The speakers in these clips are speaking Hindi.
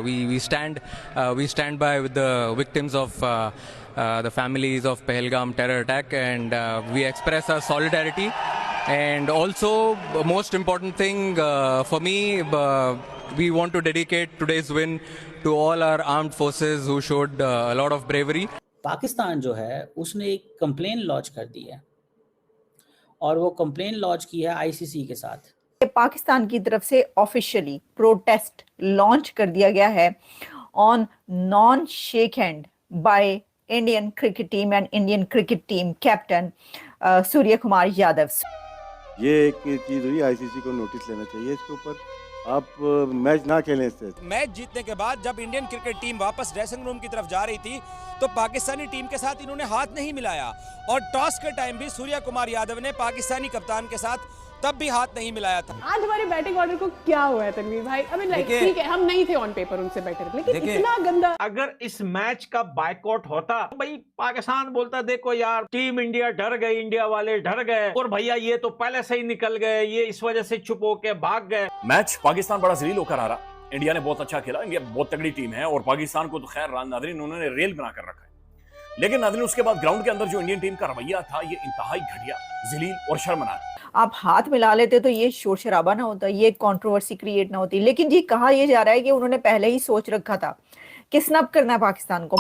we stand by with the victims of the families of Pahalgam terror attack, and we express our solidarity. And also, most important thing for me, we want to dedicate today's win to all our armed forces who showed a lot of bravery. Pakistan जो है उसने एक कंप्लेन लॉन्च कर दी है और वो कंप्लेन लॉन्च की है आईसीसी के साथ। पाकिस्तान की तरफ से ऑफिशियली प्रोटेस्ट लॉन्च कर दिया गया है on non shake hand by Indian cricket team and Indian cricket team captain Surya Kumar Yadav. ये एक चीज हुई, आईसीसी को नोटिस लेना चाहिए इसके ऊपर। आप मैच ना खेलें इससे। मैच जीतने के बाद जब इंडियन क्रिकेट टीम वापस ड्रेसिंग रूम की तरफ जा रही थी तो पाकिस्तानी टीम के साथ इन्होंने हाथ नहीं मिलाया, और टॉस के टाइम भी सूर्य कुमार यादव ने पाकिस्तानी कप्तान के साथ तब भी हाथ नहीं मिलाया था। आज हमारे बैटिंग ऑर्डर को क्या हुआ है तनवीर भाई? ठीक है, हम नहीं थे ऑन पेपर उनसे बेटर, लेकिन इतना गंदा। अगर इस मैच का बायकॉट होता तो भाई पाकिस्तान बोलता देखो यार टीम इंडिया डर गई, इंडिया वाले डर गए, और भैया ये तो पहले से ही निकल गए, ये इस वजह से चुप होके भाग गए। मैच पाकिस्तान बड़ा जलील होकर आ रहा, इंडिया ने बहुत अच्छा खेला, इंडिया बहुत तगड़ी टीम है, और पाकिस्तान को तो खैर नादरीन उन्होंने रेल बनाकर रखा है। लेकिन नादरीन उसके बाद ग्राउंड के अंदर जो इंडियन टीम का रवैया था ये इंतहाई घटिया, जलील और शर्मनाक। आप हाथ मिला लेते तो ये शोर शराबा ना होता, ये कंट्रोवर्सी क्रिएट ना होती। लेकिन जी कहा यह जा रहा है कि उन्होंने पहले ही सोच रखा था कि स्नब करना है पाकिस्तान को।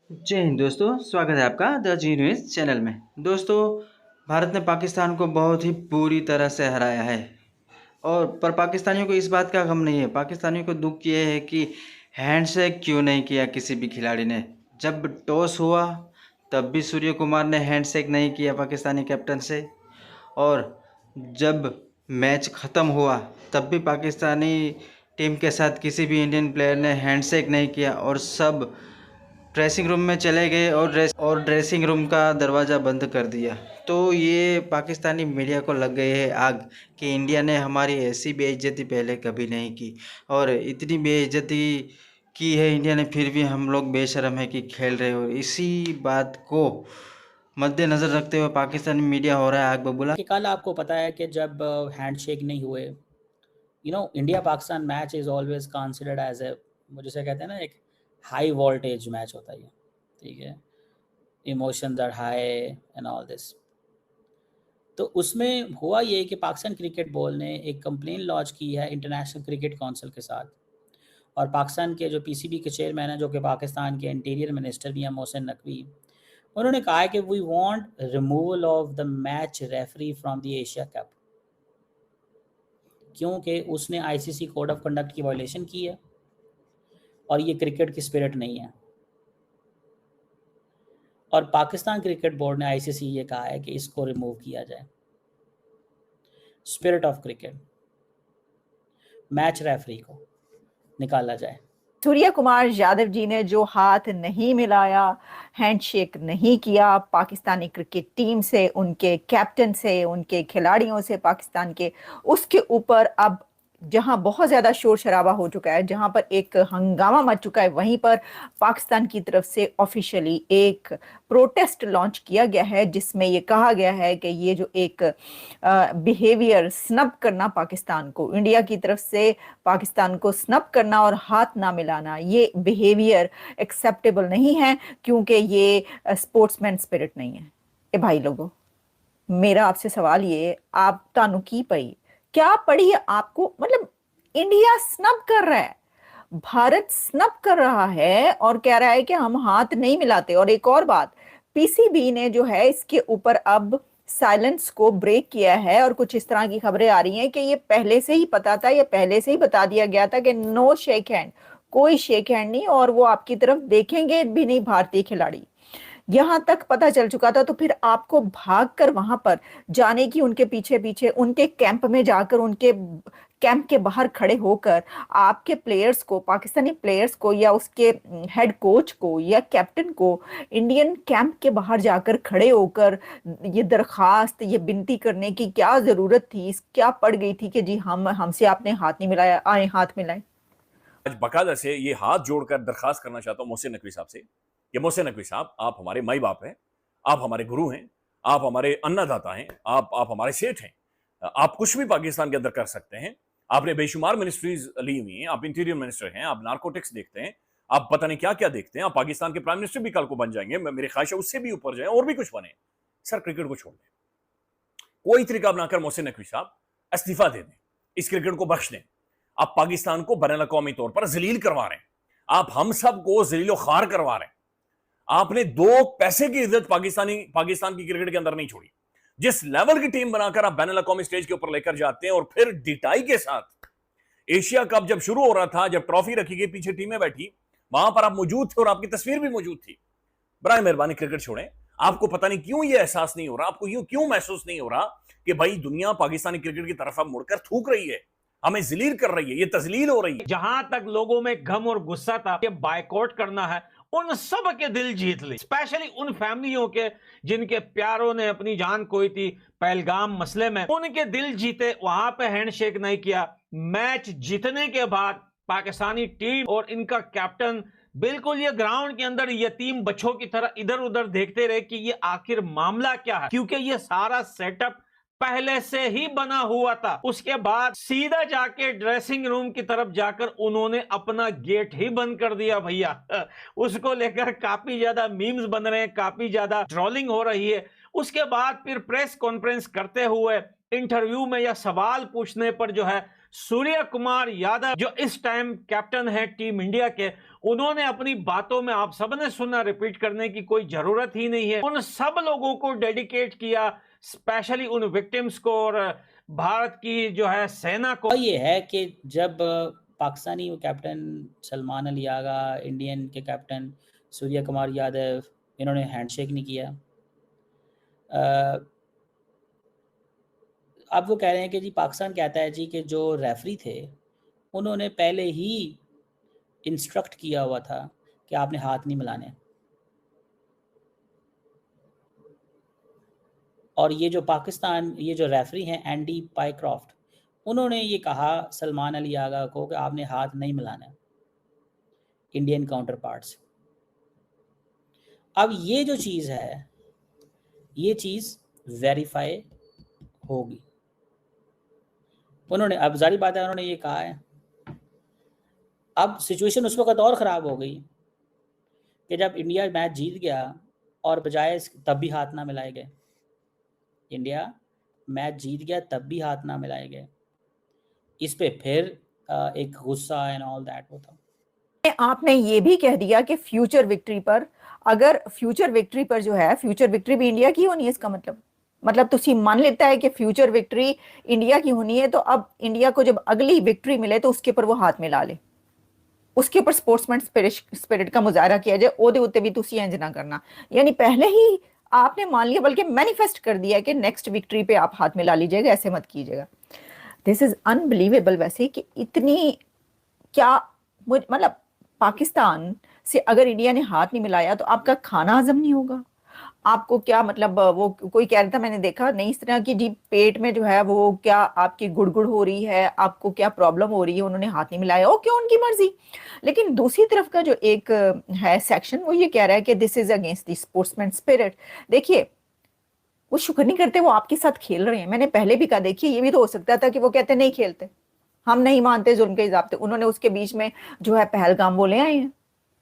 जय हिंद दोस्तों, स्वागत है आपका द जी न्यूज़ चैनल में। दोस्तों, भारत ने पाकिस्तान को बहुत ही बुरी तरह से हराया है, और पर पाकिस्तानियों को इस बात का गम नहीं है। पाकिस्तानियों को दुख ये है कि हैंडशेक क्यों नहीं किया किसी भी खिलाड़ी ने। जब टॉस हुआ तब भी सूर्य कुमार ने हैंडशेक नहीं किया पाकिस्तानी कैप्टन से, और जब मैच ख़त्म हुआ तब भी पाकिस्तानी टीम के साथ किसी भी इंडियन प्लेयर ने हैंडशेक नहीं किया, और सब ड्रेसिंग रूम में चले गए और ड्रेसिंग रूम का दरवाज़ा बंद कर दिया। तो ये पाकिस्तानी मीडिया को लग गई है आग कि इंडिया ने हमारी ऐसी बेइज्जती पहले कभी नहीं की, और इतनी बेइज्जती की है इंडिया ने, फिर भी हम लोग बेशर्म है कि खेल रहे हो। इसी बात को मद्देनज़र रखते हुए पाकिस्तानी मीडिया हो रहा है आग बबूला। कि कल आपको पता है कि जब हैंडशेक नहीं हुए, India Pakistan match is always considered as a, जिसे कहते हैं ना, एक हाई वोल्टेज मैच होता है, ठीक है, emotions are high and all this. तो उसमें हुआ ये कि पाकिस्तान क्रिकेट बोर्ड ने एक कंप्लेन लॉन्च की है इंटरनेशनल क्रिकेट काउंसिल के साथ, और पाकिस्तान के जो पीसीबी के चेयरमैन हैं, जो कि पाकिस्तान के इंटीरियर मिनिस्टर भी हैं, मोहसिन नकवी, उन्होंने कहा है कि we want removal of the match referee from the Asia Cup, क्योंकि उसने आईसीसी कोड ऑफ कंडक्ट की वायलेशन की है और ये क्रिकेट की स्पिरिट नहीं है। और पाकिस्तान क्रिकेट बोर्ड ने आईसीसी ये कहा है कि इसको रिमूव किया जाए। Spirit of cricket, match referee को निकाला जाए। सूर्य कुमार यादव जी ने जो हाथ नहीं मिलाया, हैंडशेक नहीं किया पाकिस्तानी क्रिकेट टीम से, उनके कैप्टन से, उनके खिलाड़ियों से पाकिस्तान के, उसके ऊपर अब जहां बहुत ज़्यादा शोर शराबा हो चुका है, जहां पर एक हंगामा मच चुका है, वहीं पर पाकिस्तान की तरफ से ऑफिशियली एक प्रोटेस्ट लॉन्च किया गया है, जिसमें ये कहा गया है कि ये जो एक बिहेवियर, स्नब करना पाकिस्तान को, इंडिया की तरफ से पाकिस्तान को स्नब करना और हाथ ना मिलाना, ये बिहेवियर एक्सेप्टेबल नहीं है, क्योंकि ये स्पोर्ट्समैन स्पिरिट नहीं है। ए भाई लोगों, मेरा आपसे सवाल ये, आप तानू की पई क्या पड़ी है आपको? मतलब इंडिया स्नब कर रहा है, भारत स्नब कर रहा है और कह रहा है कि हम हाथ नहीं मिलाते। और एक और बात, पीसीबी ने जो है इसके ऊपर अब साइलेंस को ब्रेक किया है, और कुछ इस तरह की खबरें आ रही हैं कि ये पहले से ही पता था, ये पहले से ही बता दिया गया था कि नो शेक हैंड, कोई शेक हैंड नहीं, और वो आपकी तरफ देखेंगे भी नहीं भारतीय खिलाड़ी। यहां तक पता चल चुका था, तो फिर आपको भागकर वहां पर जाने की, उनके पीछे पीछे उनके कैंप में जाकर, उनके कैंप के बाहर खड़े होकर आपके प्लेयर्स को, पाकिस्तानी प्लेयर्स को, या उसके हेड कोच को या कैप्टन को इंडियन कैंप के बाहर जाकर खड़े होकर ये दरखास्त, ये विनती करने की क्या जरूरत थी? क्या पड़ गई थी कि जी हमसे आपने हाथ नहीं मिलाया, आए हाथ मिलाएं? आज बकायदा से ये हाथ जोड़कर दरखास्त करना चाहता हूं मोहसिन नकवी साहब से कि मोहसिन नकवी साहब, आप हमारे माई बाप हैं, आप हमारे गुरु हैं, आप हमारे अन्नदाता हैं, आप हमारे सेठ हैं, आप कुछ भी पाकिस्तान के अंदर कर सकते हैं, आपने बेशुमार मिनिस्ट्रीज ली हुई हैं, आप इंटीरियर मिनिस्टर हैं, आप नार्कोटिक्स देखते हैं, आप पता नहीं क्या क्या देखते हैं, आप पाकिस्तान के प्राइम मिनिस्टर भी कल को बन जाएंगे, मेरी ख्वाहिश है उससे भी ऊपर जाए और भी कुछ बने। सर क्रिकेट को छोड़ दें, कोई तरीका बनाकर मोहसिन नकवी साहब इस्तीफा दे दें, इस क्रिकेट को बख्श दें। आप पाकिस्तान को बैनुल अक़वामी तौर पर जलील करवा रहे हैं, आप हम सब को जलीलो खार करवा रहे हैं। आपने 2 पैसे की इज्जत पाकिस्तान की क्रिकेट के अंदर नहीं छोड़ी। जिस लेवल की टीम बनाकर आप बैनुल अक़वामी स्टेज के ऊपर लेकर जाते हैं, और फिर डिटाई के साथ एशिया कप जब शुरू हो रहा था, जब ट्रॉफी रखी गई, पीछे टीमें बैठी, वहां पर आप मौजूद थे और आपकी तस्वीर भी मौजूद थी। बराए मेहरबानी क्रिकेट छोड़ें। आपको पता नहीं क्यों ये एहसास नहीं हो रहा, आपको क्यों महसूस नहीं हो रहा कि भाई दुनिया पाकिस्तानी क्रिकेट की तरफ अब मुड़कर थूक रही है, हमें जलील कर रही है, ये तजलील हो रही है। जहां तक लोगों में गम और गुस्सा था कि बायकॉट करना है, उन सब के दिल जीत ली, स्पेशली उन फैमिलियों के जिनके प्यारों ने अपनी जान खोई थी पहलगाम मसले में, उनके दिल जीते। वहां पे हैंडशेक नहीं किया। मैच जीतने के बाद पाकिस्तानी टीम और इनका कैप्टन बिल्कुल ये ग्राउंड के अंदर यतीम बच्चों की तरह इधर उधर देखते रहे कि ये आखिर मामला क्या है, क्योंकि ये सारा सेटअप पहले से ही बना हुआ था। उसके बाद सीधा जाके ड्रेसिंग रूम की तरफ जाकर उन्होंने अपना गेट ही बंद कर दिया भैया। उसको लेकर काफी ज्यादा मीम्स बन रहे हैं, काफी ज्यादा ट्रोलिंग हो रही है। उसके बाद फिर प्रेस कॉन्फ्रेंस करते हुए इंटरव्यू में या सवाल पूछने पर जो है सूर्य कुमार यादव, जो इस टाइम कैप्टन है टीम इंडिया के, उन्होंने अपनी बातों में, आप सबने सुना, रिपीट करने की कोई जरूरत ही नहीं है, उन सब लोगों को डेडिकेट किया, स्पेशली उन विक्टिम्स को और भारत की जो है सेना को। ये है कि जब पाकिस्तानी कैप्टन सलमान अली आगा, इंडियन के कैप्टन सूर्य कुमार यादव, इन्होंने हैंडशेक नहीं किया। अब वो कह रहे हैं कि जी पाकिस्तान कहता है जी कि जो रेफरी थे उन्होंने पहले ही इंस्ट्रक्ट किया हुआ था कि आपने हाथ नहीं मिलाने, और ये जो पाकिस्तान, ये जो रेफरी हैं एंडी पाइक्रॉफ्ट, उन्होंने ये कहा सलमान अली आगा को कि आपने हाथ नहीं मिलाना इंडियन काउंटर पार्ट्स। अब ये जो चीज़ है, ये चीज़ वेरीफाई होगी। उन्होंने, अब जारी बात है, उन्होंने ये कहा है। अब सिचुएशन उस वक्त और ख़राब हो गई कि जब इंडिया मैच जीत गया और बजाय तब भी हाथ ना मिलाए गए, इंडिया मैच जीत गया तब भी हाथ ना मिलाए गए, इस पे फिर एक गुस्सा एंड ऑल दैट होता। आपने ये भी कह दिया कि फ्यूचर विक्ट्री पर, अगर फ्यूचर विक्ट्री पर जो है, फ्यूचर विक्ट्री भी इंडिया की होनी है, इसका मतलब तुसी मान लेता है कि फ्यूचर विक्ट्री इंडिया की होनी है, तो अब इंडिया को जब अगली विक्ट्री मिले तो उसके ऊपर वो हाथ मिला ले, उसके ऊपर स्पोर्ट्समैन स्पिरिट का मुजाहरा किया जाए, ओदे उत्ते भी तुसी इंज ना करना। यानी पहले ही आपने मान लिया, बल्कि मैनिफेस्ट कर दिया कि नेक्स्ट विक्ट्री पे आप हाथ मिला लीजिएगा, ऐसे मत कीजिएगा। दिस इज अनबिलीवेबल वैसे कि इतनी, क्या मतलब पाकिस्तान से अगर इंडिया ने हाथ नहीं मिलाया तो आपका खाना हजम नहीं होगा, आपको क्या मतलब, वो कोई कह रहा था, मैंने देखा नहीं इस तरह की, जी पेट में जो है वो क्या आपकी गुड़गुड़ हो रही है, आपको क्या प्रॉब्लम हो रही है, उन्होंने हाथ नहीं मिलाया, क्यों, उनकी मर्जी। लेकिन दूसरी तरफ का जो एक है सेक्शन, वो ये कह रहा है कि this is against the sportsman spirit. देखिए वो शुक्र नहीं करते, वो आपके साथ खेल रहे हैं। मैंने पहले भी कहा, देखिए ये भी तो हो सकता था कि वो कहते नहीं खेलते, हम नहीं मानते जुल्म के हिसाब से, उन्होंने उसके बीच में जो है पहलगाम बोले आए हैं।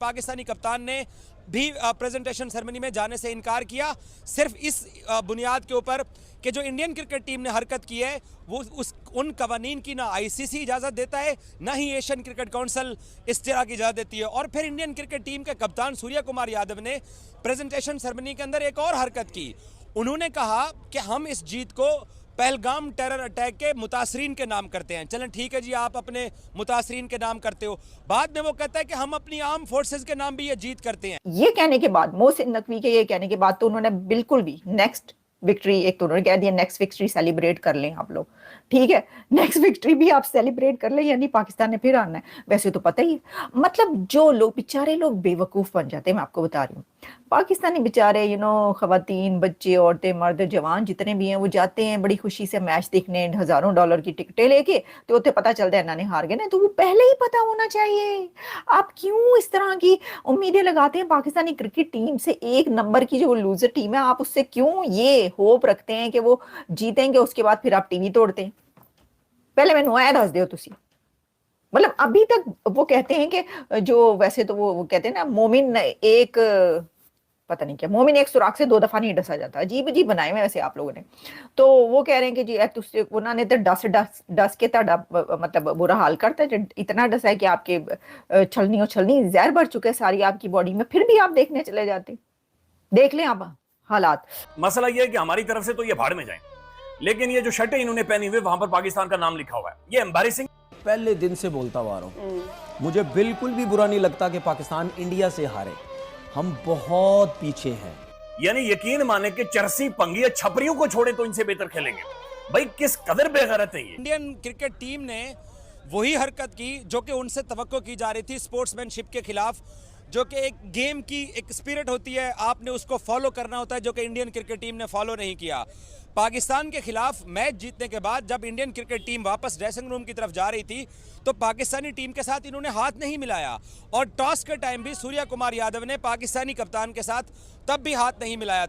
पाकिस्तानी कप्तान ने भी प्रेजेंटेशन सेरेमनी में जाने से इनकार किया, सिर्फ इस बुनियाद के ऊपर कि जो इंडियन क्रिकेट टीम ने हरकत की है वो उन कवानीन की ना आईसीसी इजाज़त देता है, ना ही एशियन क्रिकेट काउंसिल इस तरह की इजाज़त देती है। और फिर इंडियन क्रिकेट टीम के कप्तान सूर्य कुमार यादव ने प्रेजेंटेशन सेरेमनी के अंदर एक और हरकत की। उन्होंने कहा कि हम इस जीत को पहलगाम टेरर अटैक के मुतासरीन के नाम करते हैं। चलें ठीक है जी, आप अपने मुतासरीन के नाम करते हो, बाद में वो कहता है कि हम अपनी आर्म फोर्सेस के नाम भी ये जीत करते हैं। ये कहने के बाद, मोहसिन नकवी के ये कहने के बाद, तो उन्होंने बिल्कुल भी नेक्स्ट विक्ट्री, एक तो उन्होंने कह दिया नेक्स्ट विक्ट्री सेलिब्रेट कर लें आप लोग, ठीक है, नेक्स्ट विक्ट्री भी आप सेलिब्रेट कर लें, यानी पाकिस्तान ने फिर आना है। वैसे तो पता ही है, मतलब जो लोग, बेचारे लोग बेवकूफ बन जाते हैं, मैं आपको बता रही हूँ। पाकिस्तानी बेचारे, खवातीन, बच्चे, औरतें, मर्द, जवान जितने भी हैं, वो जाते हैं बड़ी खुशी से मैच देखने, हजारों डॉलर की टिकटें लेके, तो उसे पता चलता है इन्होंने हार गए ना, तो वो पहले ही पता होना चाहिए। आप क्यों इस तरह की उम्मीदें लगाते हैं पाकिस्तानी क्रिकेट टीम से? एक नंबर की जो लूजर टीम है, आप उससे क्यों ये होप रखते हैं कि वो जीतेंगे, उसके बाद फिर आप टीवी तोड़ते हैं? पहले मैंने आया दस दियो तुसी। मतलब अभी तक वो कहते हैं कि जो वैसे तो वो कहते हैं ना मोमिन एक पता नहीं क्या, मोमिन एक सुराख से 2 दफा नहीं डसा जाता। अजीब अजीब बनाए हुए वैसे आप लोगों ने। तो वो कह रहे हैं कि जी तुझसे उन्होंने तो डस के ताड़ा मतलब बुरा हाल करता है, इतना डसा है कि आपके छलनी जहर भर चुके सारी आपकी बॉडी में, फिर भी आप देखने चले जाते। देख लें आप हालात। मसला यह है कि हमारी तरफ से तो ये भाड़ में जाए, लेकिन ये जो शर्टें इन्होंने पहनी हुई वहां पर पाकिस्तान का नाम लिखा हुआ है, ये एम्बैरेसिंग। पहले दिन से बोलता हुआ आ रहा हूं, मुझे बिल्कुल भी बुरा नहीं लगता कि पाकिस्तान इंडिया से हारे। हम बहुत पीछे हैं। यानी यकीन माने कि चरसी पंगी छपरियों को छोड़े तो इनसे बेहतर खेलेंगे। भाई किस कदर बेगैरत है ये। इंडियन क्रिकेट टीम ने वही हरकत की जो कि उनसे तवक्को की जा रही थी, स्पोर्ट्समैनशिप के खिलाफ, जो कि एक गेम की एक स्पिरिट होती है, आपने उसको फॉलो करना होता है, जो कि इंडियन क्रिकेट टीम ने फॉलो नहीं किया। पाकिस्तान के खिलाफ मैच जीतने के बाद जब इंडियन क्रिकेट टीम वापस ड्रेसिंग रूम की तरफ जा रही थी तो पाकिस्तानी टीम के साथ इन्होंने हाथ नहीं मिलाया, और टॉस के टाइम भी सूर्या कुमार यादव ने पाकिस्तानी कप्तान के साथ तब भी हाथ नहीं मिलाया था।